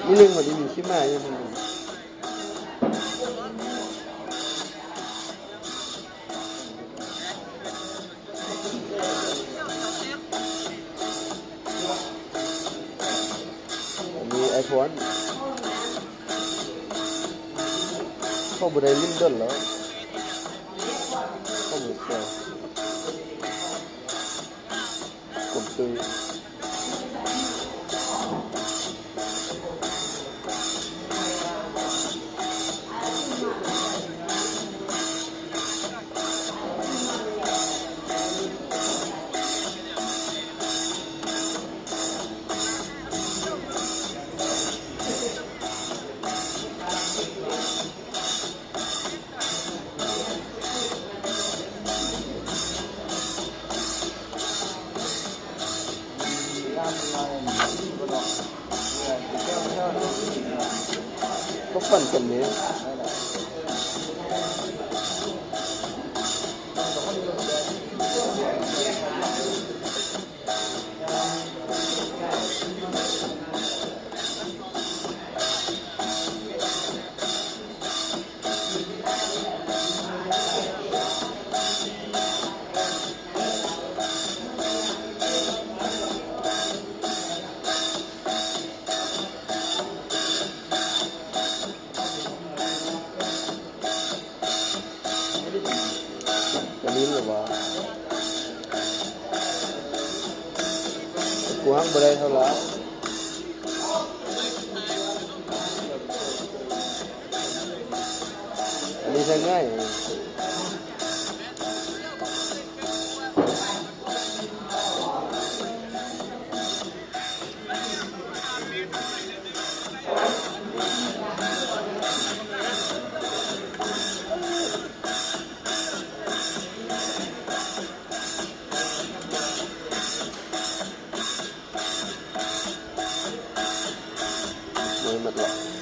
นี่เรื่องของที่มีชิมาอย่างนึงมีไอโฟนเข้าบันไดลิ้นด้นแล้วเข้าบุกเซลกดซื้อก็ปั่นกันนี้จะลิ้นหรือว่ากูห้างบันไดเท่าไหร่อันนี้ใช้ง่ายไม่หมดหรอก